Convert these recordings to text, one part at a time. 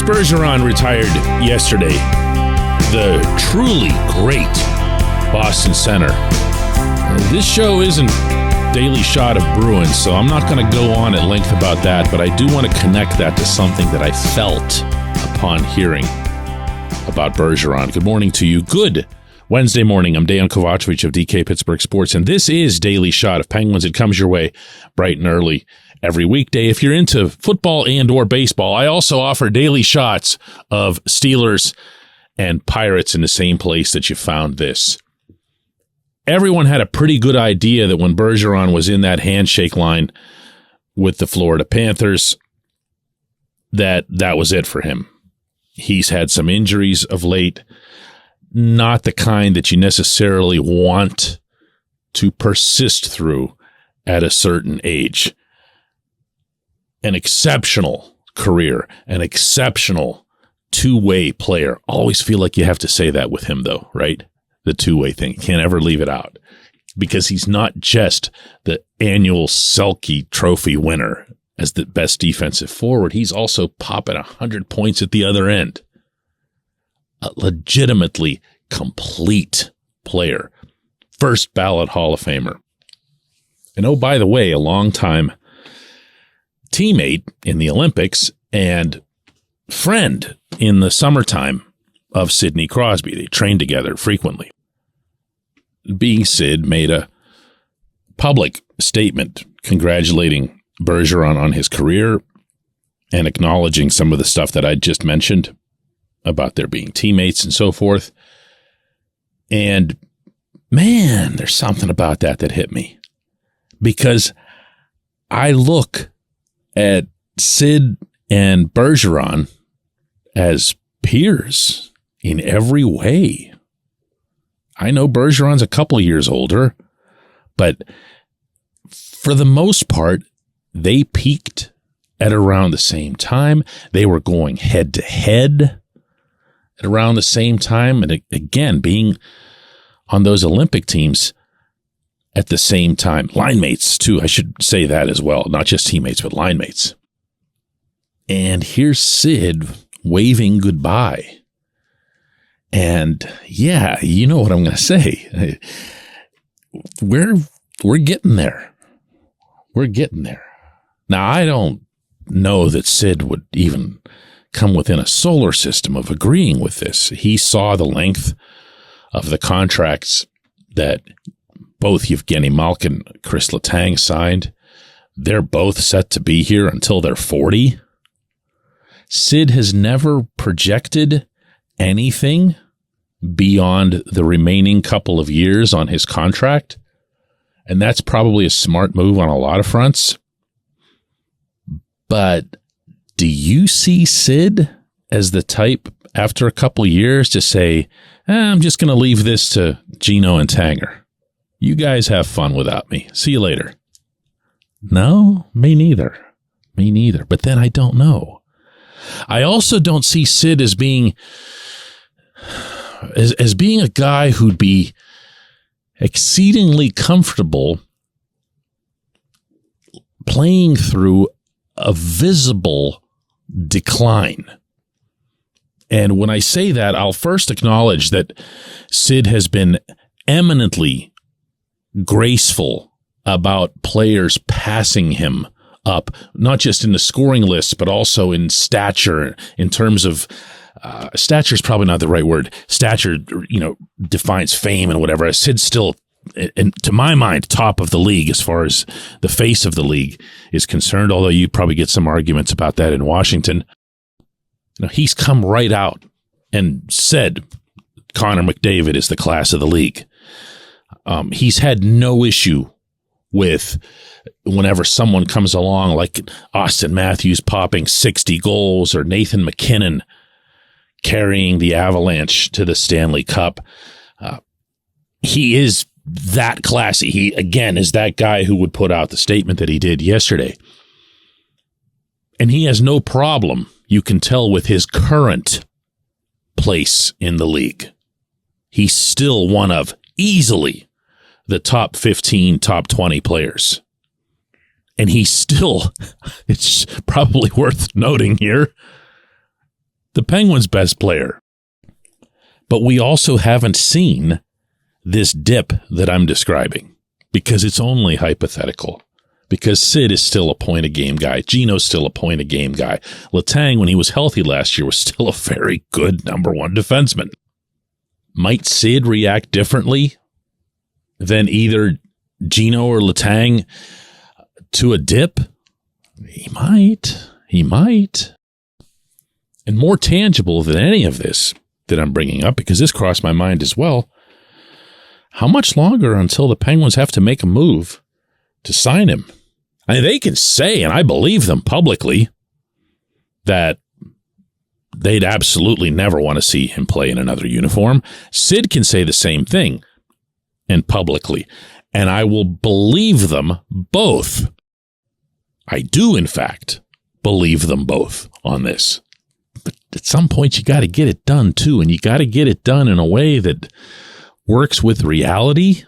Patrice Bergeron retired yesterday. The truly great Boston center. This show isn't Daily Shot of Bruins, so I'm not going to go on at length about that, but I do want to connect that to something that I felt upon hearing about Bergeron. Good morning to you. Good Wednesday morning. I'm Dejan Kovacevic of DK Pittsburgh Sports, and this is Daily Shot of Penguins. It comes your way bright and early every weekday. If you're into football and or baseball, I also offer daily shots of Steelers and Pirates in the same place that you found this. Everyone had a pretty good idea that when Bergeron was in that handshake line with the Florida Panthers, that was it for him. He's had some injuries of late, not the kind that you necessarily want to persist through at a certain age. An exceptional career, an exceptional two-way player. Always feel like you have to say that with him, though, right? The two-way thing. Can't ever leave it out. Because he's not just the annual Selke Trophy winner as the best defensive forward. He's also popping 100 points at the other end. A legitimately complete player. First ballot Hall of Famer. And oh, by the way, a longtime teammate in the Olympics and friend in the summertime of Sidney Crosby. They trained together frequently. Being Sid made a public statement congratulating Bergeron on his career and acknowledging some of the stuff that I just mentioned about there being teammates and so forth. And man, there's something about that hit me. Because I look at Sid and Bergeron as peers in every way. I know Bergeron's a couple years older, but for the most part, they peaked at around the same time. They were going head to head at around the same time. And again, being on those Olympic teams at the same time. Line mates, too. I should say that as well. Not just teammates, but line mates. And here's Sid waving goodbye. And yeah, you know what I'm going to say. We're getting there. We're getting there. Now, I don't know that Sid would even come within a solar system of agreeing with this. He saw the length of the contracts that both Evgeny Malkin and Chris Letang signed. They're both set to be here until they're 40. Sid has never projected anything beyond the remaining couple of years on his contract, and that's probably a smart move on a lot of fronts. But do you see Sid as the type, after a couple of years, to say, I'm just going to leave this to Gino and Tanger? You guys have fun without me. See you later. No, me neither. Me neither. But then I don't know. I also don't see Sid as being a guy who'd be exceedingly comfortable playing through a visible decline. And when I say that, I'll first acknowledge that Sid has been eminently graceful about players passing him up, not just in the scoring list, but also in stature, in terms of stature is probably not the right word. Stature, defines fame and whatever. Sid's still, and to my mind, top of the league as far as the face of the league is concerned, although you probably get some arguments about that in Washington. He's come right out and said Connor McDavid is the class of the league. He's had no issue with whenever someone comes along like Austin Matthews popping 60 goals or Nathan McKinnon carrying the Avalanche to the Stanley Cup. He is that classy. He, again, is that guy who would put out the statement that he did yesterday. And he has no problem, you can tell, with his current place in the league. He's still one of easily the top 15, top 20 players. And he's still, it's probably worth noting here, the Penguins' best player. But we also haven't seen this dip that I'm describing because it's only hypothetical. Because Sid is still a point-a-game guy. Gino's still a point-a-game guy. Letang, when he was healthy last year, was still a very good number one defenseman. Might Sid react differently than either Gino or Letang to a dip? He might. He might. And more tangible than any of this that I'm bringing up, because this crossed my mind as well, how much longer until the Penguins have to make a move to sign him? I mean, they can say, and I believe them publicly, that they'd absolutely never want to see him play in another uniform. Sid can say the same thing, and publicly, and I will believe them both. I do, in fact, believe them both on this. But at some point, you got to get it done, too, and you got to get it done in a way that works with reality,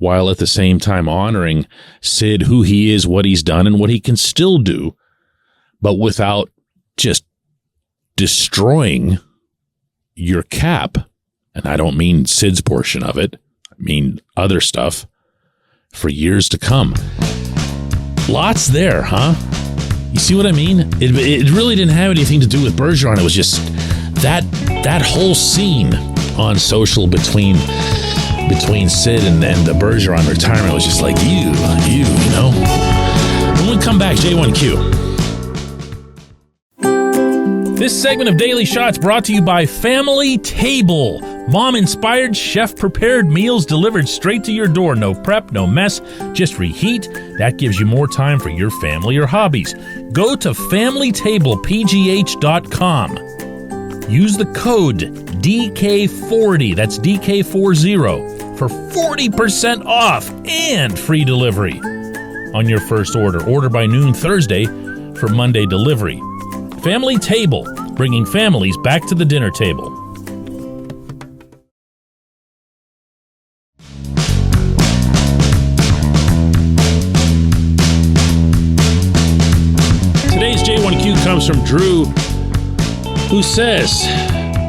while at the same time honoring Sid, who he is, what he's done, and what he can still do, but without just destroying your cap. And I don't mean Sid's portion of it. I mean other stuff for years to come. Lots there, huh? You see what I mean? It really didn't have anything to do with Bergeron. It was just that whole scene on social between Sid and the Bergeron retirement was just like, you know. When we come back, J1Q. This segment of Daily Shots brought to you by Family Table. Mom-inspired, chef-prepared meals delivered straight to your door. No prep, no mess, just reheat. That gives you more time for your family or hobbies. Go to FamilyTablePGH.com. Use the code DK40, that's DK40, for 40% off and free delivery on your first order. Order by noon Thursday for Monday delivery. Family Table, bringing families back to the dinner table. Today's J1Q comes from Drew, who says,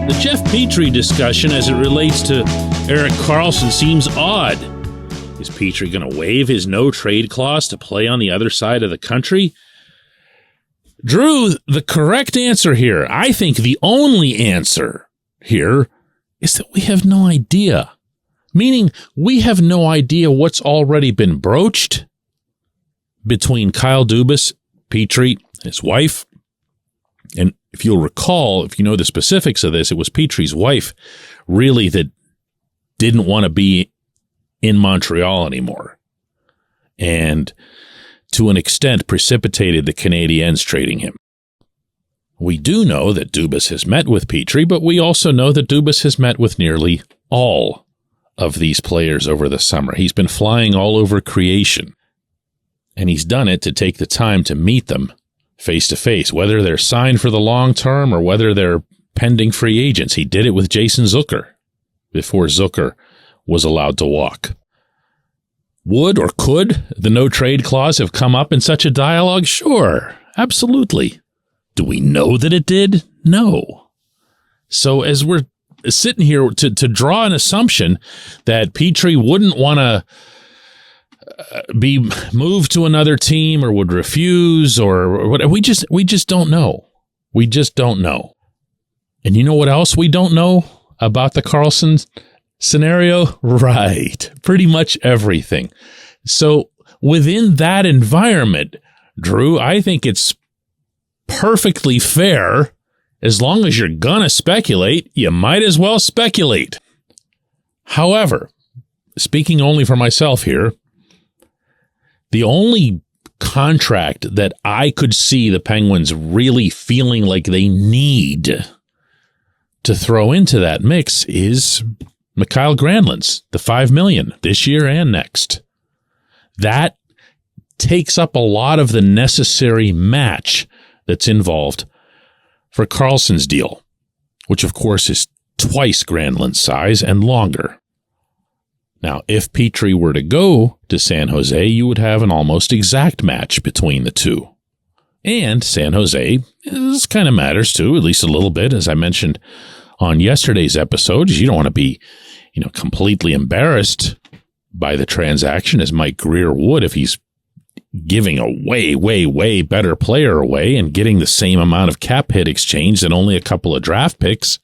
the Jeff Petrie discussion as it relates to Erik Karlsson seems odd. Is Petrie going to waive his no-trade clause to play on the other side of the country? Drew, the correct answer here, I think the only answer here, is that we have no idea. Meaning, we have no idea what's already been broached between Kyle Dubas, Petrie, his wife, and if you'll recall, if you know the specifics of this, it was Petrie's wife really that didn't want to be in Montreal anymore. And to an extent precipitated the Canadiens trading him. We do know that Dubas has met with Petrie, but we also know that Dubas has met with nearly all of these players over the summer. He's been flying all over creation, and he's done it to take the time to meet them face-to-face, whether they're signed for the long term or whether they're pending free agents. He did it with Jason Zucker before Zucker was allowed to walk. Would or could the no-trade clause have come up in such a dialogue? Sure, absolutely. Do we know that it did? No. So as we're sitting here to draw an assumption that Petrie wouldn't want to be moved to another team or would refuse or what, we just don't know. We just don't know. And you know what else we don't know about the Karlsson scenario? Right. Pretty much everything. So within that environment, Drew, I think it's perfectly fair. As long as you're going to speculate, you might as well speculate. However, speaking only for myself here, the only contract that I could see the Penguins really feeling like they need to throw into that mix is Mikael Granlund's, the $5 million this year and next. That takes up a lot of the necessary match that's involved for Karlsson's deal, which of course is twice Granlund's size and longer. Now, if Petrie were to go to San Jose, you would have an almost exact match between the two. And San Jose, this kind of matters too, at least a little bit. As I mentioned on yesterday's episode, you don't want to be, completely embarrassed by the transaction as Mike Grier would if he's giving a way, way, way better player away and getting the same amount of cap hit exchange and only a couple of draft picks.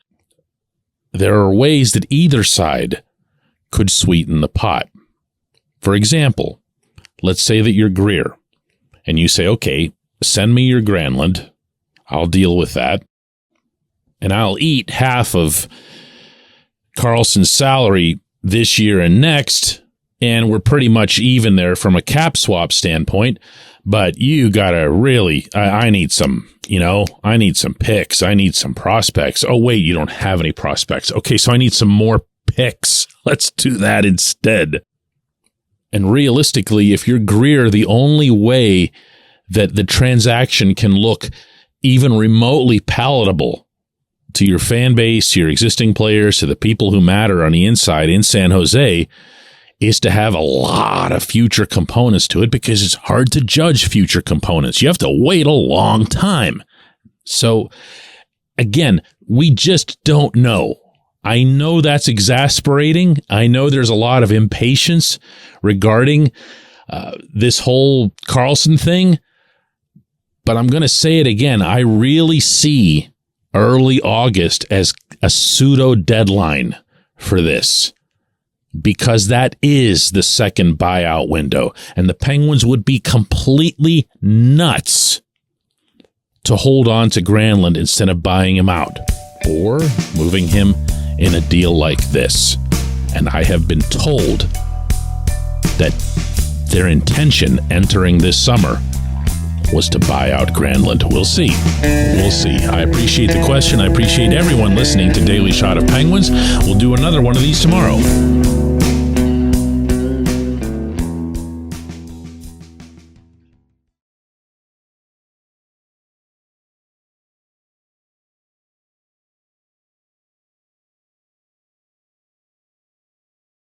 There are ways that either side could sweeten the pot. For example, let's say that you're Grier and you say, okay, send me your Granlund. I'll deal with that. And I'll eat half of Karlsson's salary this year and next, and we're pretty much even there from a cap swap standpoint. But you gotta really, I need some, I need some picks. I need some prospects. Oh, wait, you don't have any prospects. Okay, so I need some more picks. Let's do that instead. And realistically, if you're Grier, the only way that the transaction can look even remotely palatable to your fan base, to your existing players, to the people who matter on the inside in San Jose, is to have a lot of future components to it, because it's hard to judge future components. You have to wait a long time. So again, we just don't know. I know that's exasperating. I know there's a lot of impatience regarding this whole Karlsson thing, but I'm going to say it again. I really see early August as a pseudo deadline for this, because that is the second buyout window, and the Penguins would be completely nuts to hold on to Granlund instead of buying him out or moving him in a deal like this. And I have been told that their intention entering this summer was to buy out Granlund. We'll see. We'll see. I appreciate the question. I appreciate everyone listening to Daily Shot of Penguins. We'll do another one of these tomorrow.